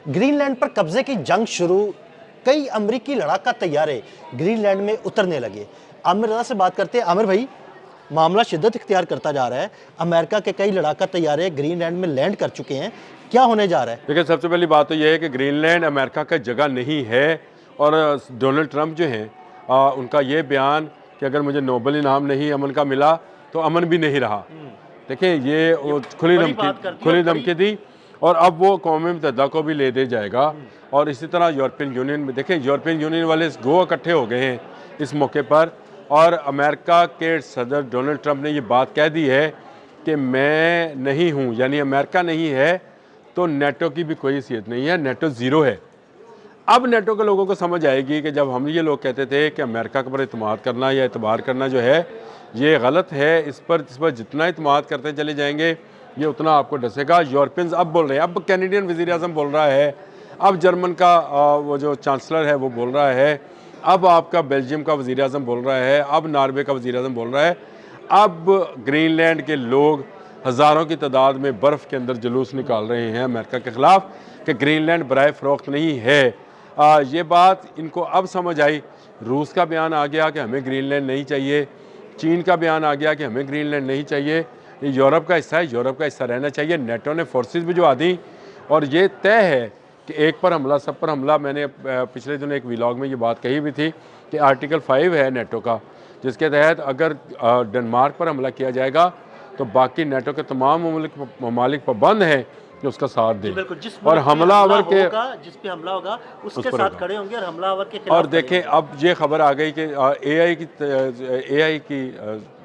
Greenland पर कब्जे की जंग शुरू, कई अमरीकी लड़ाका तैयारे ग्रीनलैंड में उतरने लगे। आमिर रजा से बात करते हैं। आमिर भाई, मामला शिद्दत इख्तियार करता जा रहा है। अमेरिका के कई लड़ाका तैयारे ग्रीनलैंड में लैंड कर चुके हैं। क्या होने जा रहा है? देखिए, सबसे पहली बात तो यह है कि ग्रीनलैंड अमेरिका का जगह नहीं है। और डोनाल्ड ट्रंप जो हैं, उनका ये बयान कि अगर मुझे नोबेल इनाम नहीं अमन का मिला तो अमन भी नहीं रहा। देखिए, ये खुली धमकी दी और अब वो कौम मुत्तहिदा को भी ले दे जाएगा। और इसी तरह यूरोपियन यूनियन में, देखिए यूरोपियन यूनियन वाले गो इकट्ठे हो गए हैं इस मौके पर। और अमेरिका के सदर डोनाल्ड ट्रंप ने ये बात कह दी है कि मैं नहीं हूँ, यानी अमेरिका नहीं है तो नेटो की भी कोई हैसियत नहीं है, नेटो ज़ीरो है। अब नेटो के लोगों को समझ आएगी कि जब हम ये लोग कहते थे कि अमेरिका के पर इत्मीनान करना या एतबार करना जो है ये गलत है, इस पर जितना इत्मीनान करते चले जाएंगे ये उतना आपको डसेगा। यूरोपियंस अब बोल रहे हैं, अब कैनेडियन वज़ीर आज़म बोल रहा है, अब जर्मन का वो जो चांसलर है वो बोल रहा है, अब आपका बेल्जियम का वज़ीर आज़म बोल रहा है, अब नॉर्वे का वज़ीर आज़म बोल रहा है। अब ग्रीनलैंड के लोग हज़ारों की तादाद में बर्फ़ के अंदर जुलूस निकाल रहे हैं अमेरिका के ख़िलाफ़ कि ग्रीनलैंड बराए फ़रोख्त नहीं है। ये बात इनको अब समझ आई। रूस का बयान आ गया कि हमें ग्रीनलैंड नहीं चाहिए, चीन का बयान आ गया कि हमें ग्रीनलैंड नहीं चाहिए, ये यूरोप का हिस्सा है, यूरोप का हिस्सा रहना चाहिए। नेटो ने फोर्सेस भी जो आदी और ये तय है कि एक पर हमला सब पर हमला। मैंने पिछले दिनों एक व्लॉग में ये बात कही भी थी कि आर्टिकल 5 है नेटो का, जिसके तहत अगर डेनमार्क पर हमला किया जाएगा तो बाकी नेटो के तमाम ममालिक पाबंद हैं कि उसका साथ दें और हमलावर के जिस पे हमला होगा उसके साथ खड़े होंगे और हमलावर के खिलाफ। और देखें, अब ये खबर आ गई कि एआई की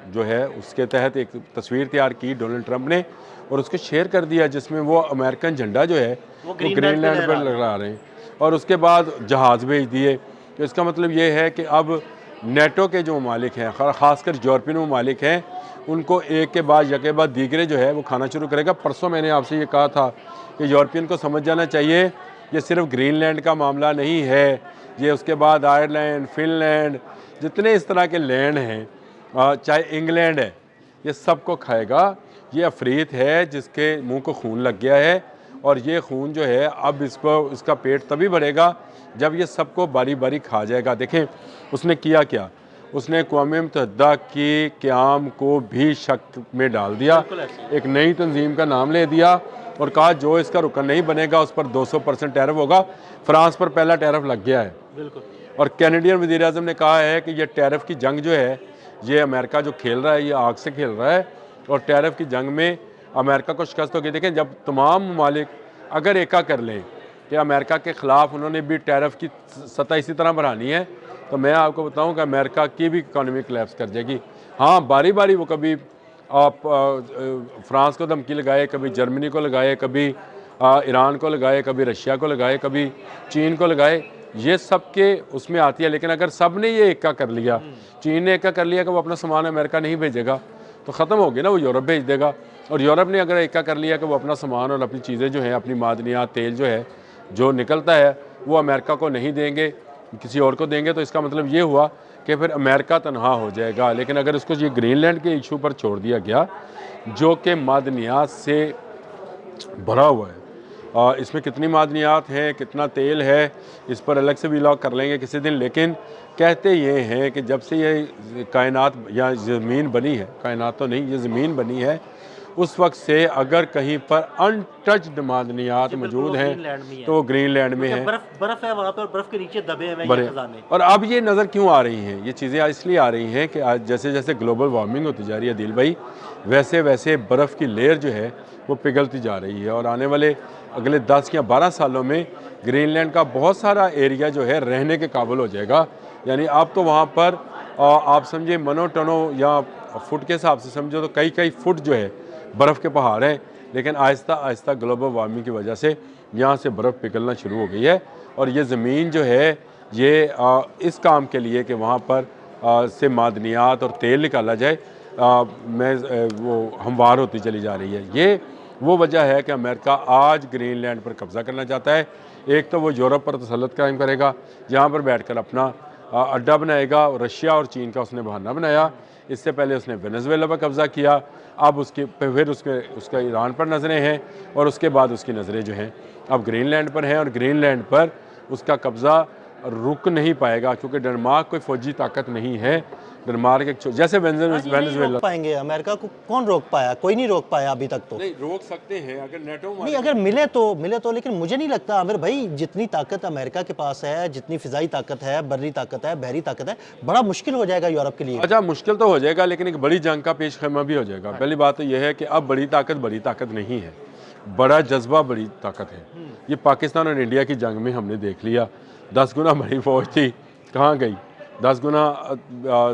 जो है उसके तहत एक तस्वीर तैयार की डोनाल्ड ट्रंप ने और उसको शेयर कर दिया, जिसमें वो अमेरिकन झंडा जो है वो ग्रीनलैंड पर लगा रहे हैं और उसके बाद जहाज़ भेज दिए। तो इसका मतलब ये है कि अब नेटो के जो ममालिक हैं, ख़ासकर यूरोपियन ममालिक हैं, उनको एक के बाद यके बाद दीगरे जो है वो खाना शुरू करेगा। परसों मैंने आपसे ये कहा था कि यूरोपियन को समझ जाना चाहिए ये सिर्फ ग्रीनलैंड का मामला नहीं है, ये उसके बाद आयरलैंड, फिनलैंड, जितने इस तरह के लैंड हैं, चाहे इंग्लैंड है, ये सब को खाएगा। ये अफरीत है जिसके मुंह को खून लग गया है और ये खून जो है अब इसका पेट तभी भरेगा जब ये सबको बारी बारी खा जाएगा। देखें उसने किया क्या, उसने अक़वाम मुत्तहिदा की क़याम को भी शक में डाल दिया, एक नई तंजीम का नाम ले दिया और कहा जो इसका रुकन नहीं बनेगा उस पर 200% टैरिफ होगा। फ्रांस पर पहला टैरिफ लग गया है और कैनेडियन वज़ीर आज़म ने कहा है कि ये टैरिफ की जंग जो है ये अमेरिका जो खेल रहा है ये आग से खेल रहा है और टैरिफ की जंग में अमेरिका को शिकस्त होगी। देखें, जब तमाम ममालिक अगर एका कर लें कि अमेरिका के ख़िलाफ़ उन्होंने भी टैरिफ की सतह इसी तरह बढ़ानी है तो मैं आपको बताऊं कि अमेरिका की भी इकॉनमी कोलैप्स कर जाएगी। हाँ, बारी बारी वो कभी आप फ्रांस को धमकी लगाए, कभी जर्मनी को लगाए, कभी ईरान को लगाए, कभी रशिया को लगाए, कभी चीन को लगाए, ये सब के उसमें आती है। लेकिन अगर सब ने ये एका कर लिया, चीन ने एका कर लिया कि वो अपना सामान अमेरिका नहीं भेजेगा तो ख़त्म हो गया ना, वो यूरोप भेज देगा। और यूरोप ने अगर एका कर लिया कि वो अपना सामान और अपनी चीज़ें जो हैं, अपनी मादनियात, तेल जो है जो निकलता है वो अमेरिका को नहीं देंगे, किसी और को देंगे, तो इसका मतलब ये हुआ कि फिर अमेरिका तनहा हो जाएगा। लेकिन अगर इसको ये ग्रीनलैंड के इशू पर छोड़ दिया गया जो कि मादनियात से भरा हुआ है, इसमें कितनी मादनियात हैं, कितना तेल है, इस पर अलग से व्लॉग कर लेंगे किसी दिन। लेकिन कहते ये हैं कि जब से ये कायनात या ज़मीन बनी है, कायनात तो नहीं, ये ज़मीन बनी है, उस वक्त से अगर कहीं पर अनटच्ड मादनियात मौजूद हैं तो वो ग्रीनलैंड में है। बर्फ है वहाँ पर, बर्फ के नीचे दबे हुए हैं खजाने। और अब ये नज़र क्यों आ रही हैं, ये चीज़ें इसलिए आ रही हैं कि आज जैसे जैसे ग्लोबल वार्मिंग होती जा रही है दिल भाई, वैसे वैसे बर्फ़ की लेयर जो है वो पिघलती जा रही है और आने वाले अगले 10 या 12 सालों में ग्रीनलैंड का बहुत सारा एरिया जो है रहने के काबिल हो जाएगा। यानी अब तो वहाँ पर आप समझे मनो टनो या फुट के हिसाब से समझो तो कई कई फुट जो है बर्फ़ के पहाड़ हैं। लेकिन आहिस्ता आहिस्ता ग्लोबल वार्मिंग की वजह से यहाँ से बर्फ़ पिघलना शुरू हो गई है और ये ज़मीन जो है ये इस काम के लिए कि वहाँ पर से मादनियात और तेल निकाला जाए वो हमवार होती चली जा रही है। ये वो वजह है कि अमेरिका आज ग्रीनलैंड पर कब्ज़ा करना चाहता है। एक तो वो यूरोप पर तसल्लुत कायम करेगा, जहाँ पर बैठकर अपना अड्डा बनाएगा। रशिया और चीन का उसने बहाना बनाया। इससे पहले उसने वेनेजुएला पर कब्ज़ा किया, अब फिर उसका ईरान पर नज़रें हैं, और उसके बाद उसकी नज़रें जो हैं अब ग्रीनलैंड पर हैं, और ग्रीनलैंड पर उसका कब्ज़ा रुक नहीं पाएगा क्योंकि डेनमार्क कोई फौजी ताकत नहीं है। डेनमार्क एक जैसे वेनेजुएला रोक पाएंगे अमेरिका को, कौन रोक पाया? कोई नहीं रोक पाया अभी तक तो। नहीं रोक सकते हैं अगर नेटो नहीं, अगर मिले तो, लेकिन मुझे नहीं लगता आमिर भाई जितनी ताकत अमेरिका के पास है, जितनी फिजाई ताकत है, बर्री ताकत है, बहरी ताकत है, बड़ा मुश्किल हो जाएगा यूरोप के लिए। अच्छा, मुश्किल तो हो जाएगा, लेकिन एक बड़ी जंग का पेश खैमा भी हो जाएगा। पहली बात तो यह है कि अब बड़ी ताकत नहीं है, बड़ा जज्बा बड़ी ताकत है। ये पाकिस्तान और इंडिया की जंग में हमने देख लिया, 10 गुना बड़ी फौज थी, कहाँ गई? 10 गुना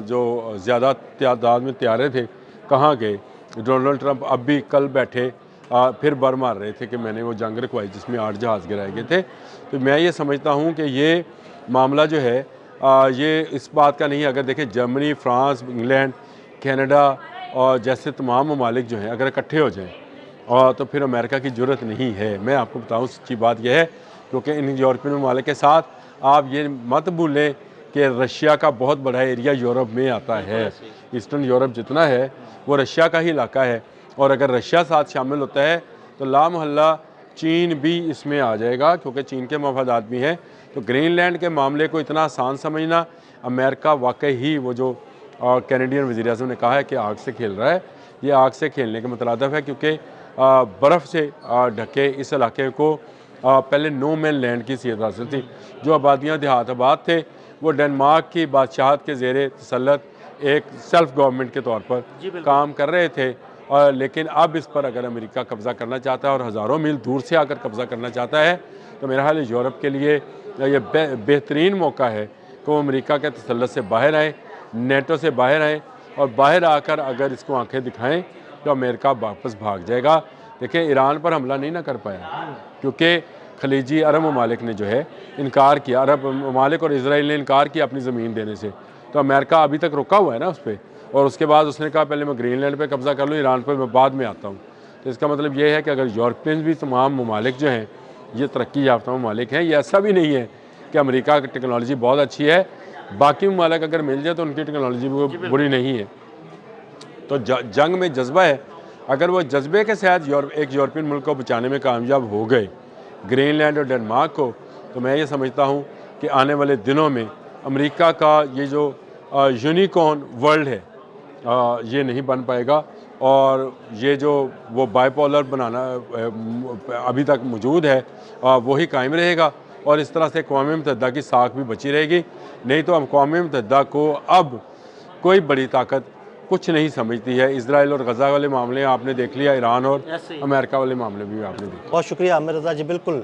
जो ज़्यादा तादाद में तैयारे थे, कहाँ गए? डोनाल्ड ट्रंप अब भी कल बैठे फिर बर मार रहे थे कि मैंने वो जंग रखवाई जिसमें 8 जहाज़ गिराए गए थे। तो मैं ये समझता हूँ कि ये मामला जो है ये इस बात का नहीं। अगर देखें जर्मनी, फ्रांस, इंग्लैंड, कनाडा और जैसे तमाम ममालिक जो हैं अगर इकट्ठे हो जाएँ और तो फिर अमेरिका की ज़रूरत नहीं है। मैं आपको बताऊँ सच्ची बात यह है, क्योंकि इन यूरोपियन ममालिक के साथ आप ये मत भूलें कि रशिया का बहुत बड़ा एरिया यूरोप में आता है। ईस्टर्न यूरोप जितना है वो रशिया का ही इलाका है, और अगर रशिया साथ शामिल होता है तो लामहल्ला चीन भी इसमें आ जाएगा, क्योंकि चीन के मफादात भी हैं। तो ग्रीनलैंड के मामले को इतना आसान समझना, अमेरिका वाकई ही वो जो कैनेडियन वज़ीर-ए-आज़म ने कहा है कि आग से खेल रहा है, ये आग से खेलने के मुतरादिफ है, क्योंकि बर्फ़ से ढके इस इलाके को पहले नो मैन लैंड की हैसियत हासिल थी। जो आबादियाँ देहात आबाद थे वो डेनमार्क की बादशाहत के ज़ेरे तसल्लुत एक सेल्फ गवर्नमेंट के तौर पर काम कर रहे थे, और लेकिन अब इस पर अगर अमेरिका कब्ज़ा करना चाहता है और हज़ारों मील दूर से आकर कब्ज़ा करना चाहता है, तो मेरा ख्याल है यूरोप के लिए ये बेहतरीन मौका है कि वो अमेरिका के तसल्लुत से बाहर आएँ, नेटो से बाहर आएँ, और बाहर आकर अगर इसको आंखें दिखाएं तो अमेरिका वापस भाग जाएगा। देखिए, ईरान पर हमला नहीं ना कर पाया क्योंकि खलीजी अरब ममालिक ने जो है इनकार किया, अरब ममालिक और इजराइल ने इनकार किया अपनी ज़मीन देने से। तो अमेरिका अभी तक रुका हुआ है ना उस पर, और उसके बाद उसने कहा पहले मैं ग्रीनलैंड पे कब्ज़ा कर लूँ, ईरान पर मैं बाद में आता हूँ। तो इसका मतलब ये है कि अगर यूरोपियन भी तमाम ममालिक जो हैं ये तरक्की याफ्ता ममालिक हैं, ये ऐसा भी नहीं है कि अमेरिका की टेक्नोलॉजी बहुत अच्छी है, बाकी ममालिक अगर मिल जाए तो उनकी टेक्नोलॉजी भी बुरी नहीं है। तो जंग में जज्बा है, अगर वो जज्बे के साथ एक यूरोपियन मुल्क को बचाने में कामयाब हो गए, ग्रीनलैंड और डेनमार्क को, तो मैं ये समझता हूँ कि आने वाले दिनों में अमेरिका का ये जो यूनिकॉर्न वर्ल्ड है ये नहीं बन पाएगा, और ये जो वो बाइपोलर बनाना अभी तक मौजूद है वही कायम रहेगा, और इस तरह से अक़वाम मुत्तहिदा की साख भी बची रहेगी। नहीं तो अक़वाम मुत्तहिदा को अब कोई बड़ी ताकत कुछ नहीं समझती है। इजराइल और गज़ा वाले मामले आपने देख लिया, ईरान और अमेरिका वाले मामले भी आपने देखे। बहुत शुक्रिया आमिर रज़ा जी। बिल्कुल,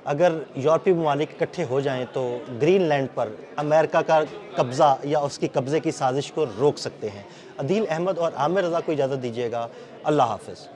अगर यूरोपीय ममालिक इकट्ठे हो जाएं तो ग्रीनलैंड पर अमेरिका का कब्ज़ा या उसकी कब्ज़े की साजिश को रोक सकते हैं। अदील अहमद और आमिर रज़ा को इजाज़त दीजिएगा। अल्लाह हाफ़िज़।